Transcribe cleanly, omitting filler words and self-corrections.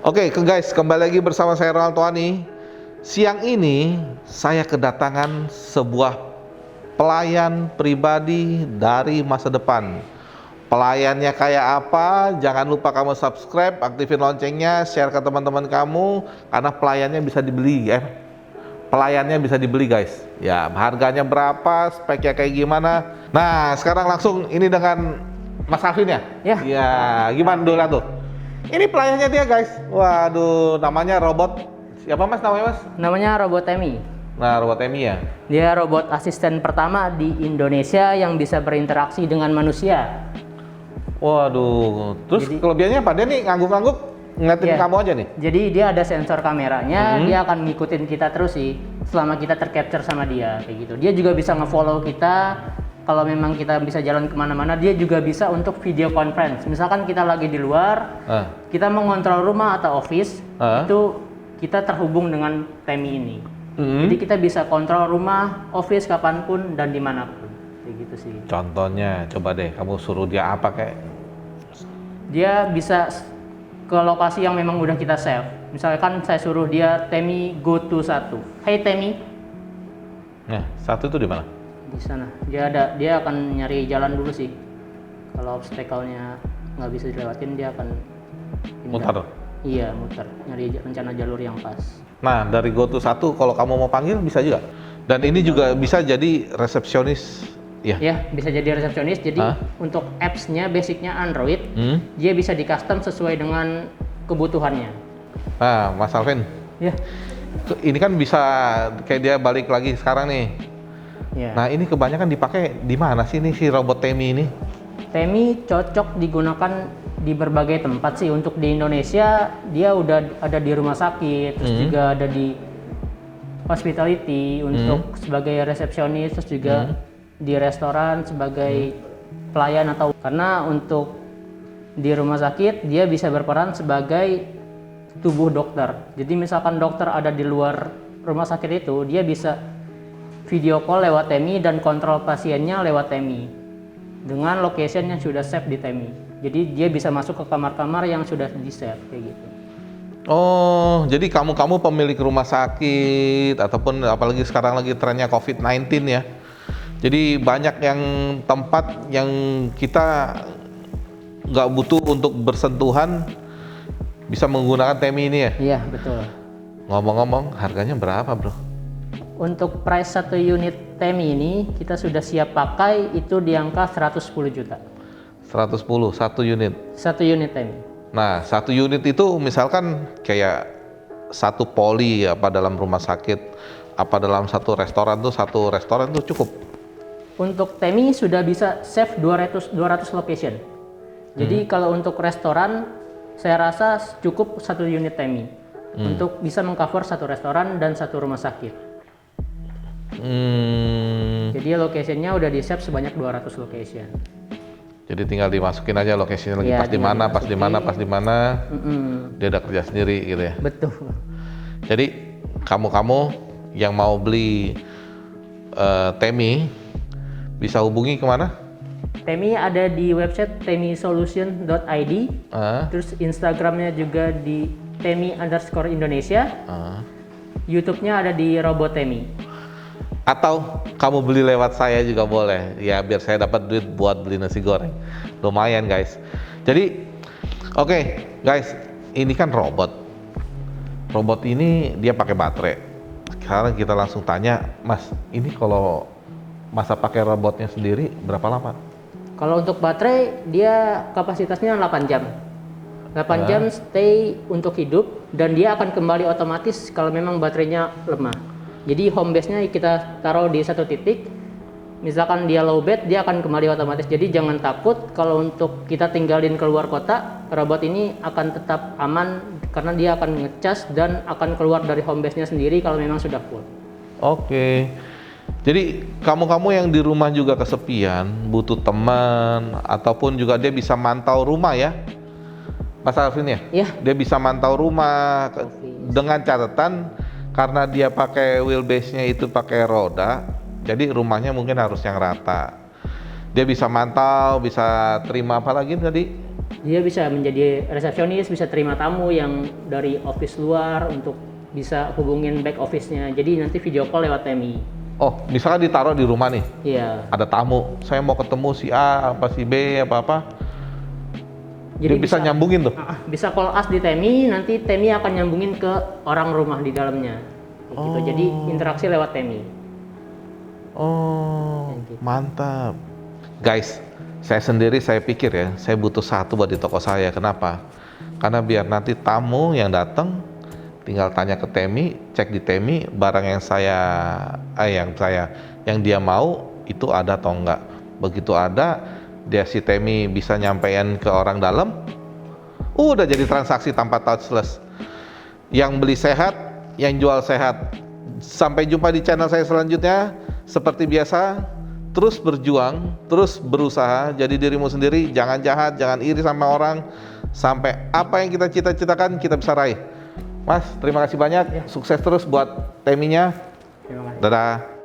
Oke, guys, kembali lagi bersama saya Ronald Tuani. Siang ini saya kedatangan sebuah pelayan pribadi dari masa depan. Pelayannya kayak apa? Jangan lupa kamu subscribe, aktifin loncengnya, share ke teman-teman kamu, karena pelayannya bisa dibeli ya. Pelayannya bisa dibeli, guys. Ya, harganya berapa, speknya kayak gimana. Nah, sekarang langsung ini dengan Mas Alvin ya? Ya. Ya, gimana dulu tuh? Ini pelayannya dia, guys. Waduh, namanya robot. Siapa Mas namanya, Mas? Namanya robot Temi. Nah, robot Emi ya. Dia robot asisten pertama di Indonesia yang bisa berinteraksi dengan manusia. Waduh, terus Jadi- kelebihannya apa? Dia nih ngangguk-ngangguk ngeliatin Ya. kamu aja nih. Jadi dia ada sensor kameranya, dia akan ngikutin kita terus sih selama kita tercapture sama dia kayak gitu. Dia juga bisa ngefollow kita. Kalau memang kita bisa jalan kemana-mana, dia juga bisa untuk video conference. Misalkan kita lagi di luar, kita mengontrol rumah atau office, itu kita terhubung dengan Temi ini. Jadi kita bisa kontrol rumah, office kapanpun dan dimanapun, kayak gitu sih. Contohnya, coba deh kamu suruh dia apa kayak. Dia bisa ke lokasi yang memang udah kita save. Misalkan saya suruh dia Temi go to 1. Hey Temi, Nah, satu itu di mana? di sana. Dia akan nyari jalan dulu sih. Kalau obstacle-nya nggak bisa dilewatin, dia akan pindah. Mutar. Iya, muter. Nyari rencana jalur yang pas. Nah, dari GoTo 1 kalau kamu mau panggil bisa juga. Dan ini juga bisa jadi resepsionis ya. Ya, bisa jadi resepsionis. Jadi untuk apps-nya, basicnya Android, dia bisa di custom sesuai dengan kebutuhannya. Nah, Mas Alvin, Ya. ini kan bisa kayak dia balik lagi sekarang nih. Ya. Nah, ini kebanyakan dipakai di mana sih nih si robot Temi ini? Temi cocok digunakan di berbagai tempat sih. Untuk di Indonesia dia udah ada di rumah sakit, terus juga ada di hospitality untuk sebagai resepsionis, terus juga di restoran sebagai pelayan atau karena untuk di rumah sakit dia bisa berperan sebagai tubuh dokter. Jadi misalkan dokter ada di luar rumah sakit itu, dia bisa video call lewat Temi dan kontrol pasiennya lewat Temi dengan location yang sudah save di Temi. Jadi dia bisa masuk ke kamar-kamar yang sudah di save kayak gitu. Oh, jadi kamu pemilik rumah sakit ataupun apalagi sekarang lagi trennya COVID-19 ya. Jadi banyak yang tempat yang kita nggak butuh untuk bersentuhan bisa menggunakan Temi ini ya. Iya, betul. Ngomong-ngomong, harganya berapa, Bro? Untuk price satu unit Temi ini kita sudah siap pakai itu di angka 110 juta. 110 satu unit. Satu unit Temi. Nah, satu unit itu misalkan kayak satu poli apa dalam rumah sakit, apa dalam satu restoran tuh cukup. Untuk Temi sudah bisa save 200 location. Jadi kalau untuk restoran saya rasa cukup satu unit Temi untuk bisa mengcover satu restoran dan satu rumah sakit. Jadi location-nya udah di save sebanyak 200 location. Jadi tinggal dimasukin aja lokasinya lagi Iya, pas di mana. Dia udah kerja sendiri gitu ya. Betul. Jadi kamu yang mau beli Temi bisa hubungi kemana? Temi ada di website temisolution.id. Terus Instagramnya juga di Temi_Indonesia. YouTube-nya ada di Robot Temi. Atau kamu beli lewat saya juga boleh. Ya biar saya dapat duit buat beli nasi goreng. Lumayan, guys. Jadi oke, guys, ini kan robot. Robot ini dia pakai baterai. Sekarang kita langsung tanya, Mas, ini kalau masa pakai robotnya sendiri berapa lama? Kalau untuk baterai dia kapasitasnya 8 jam. 8 jam stay untuk hidup dan dia akan kembali otomatis kalau memang baterainya lemah. Jadi home base-nya kita taruh di satu titik. Misalkan dia low bat, dia akan kembali otomatis. Jadi jangan takut kalau untuk kita tinggalin keluar kota, robot ini akan tetap aman karena dia akan ngecas dan akan keluar dari home base-nya sendiri kalau memang sudah full. Oke. Jadi kamu yang di rumah juga kesepian, butuh teman ataupun juga dia bisa mantau rumah ya. Mas Alvin ya? Iya. Dia bisa mantau rumah dengan catatan karena dia pakai wheelbase-nya itu pakai roda, jadi rumahnya mungkin harus yang rata. Dia bisa mantau, bisa terima apa lagi tadi? Dia bisa menjadi resepsionis, bisa terima tamu yang dari office luar untuk bisa hubungin back office-nya. Jadi nanti video call lewat TMI. Oh, misalkan ditaruh di rumah nih, Iya. ada tamu, saya mau ketemu si A, apa si B, apa-apa. Jadi Dia bisa nyambungin tuh. bisa call us di TMI, nanti TMI akan nyambungin ke orang rumah di dalamnya. Kayak gitu. Jadi interaksi lewat TMI. Oh, Kayak gitu. mantap. Guys, saya sendiri saya pikir ya, saya butuh satu buat di toko saya. Kenapa? Karena biar nanti tamu yang datang tinggal tanya ke Temi, cek di Temi barang yang dia mau itu ada atau enggak. Begitu ada, dia si Temi bisa nyampaikan ke orang dalam, udah jadi transaksi tanpa touchless. Yang beli sehat, yang jual sehat. Sampai jumpa di channel saya selanjutnya. Seperti biasa, terus berjuang, terus berusaha jadi dirimu sendiri, jangan jahat, jangan iri sama orang, sampai apa yang kita cita-citakan kita bisa raih. Mas, terima kasih banyak, sukses terus buat Teminya. Terima kasih. Dadah.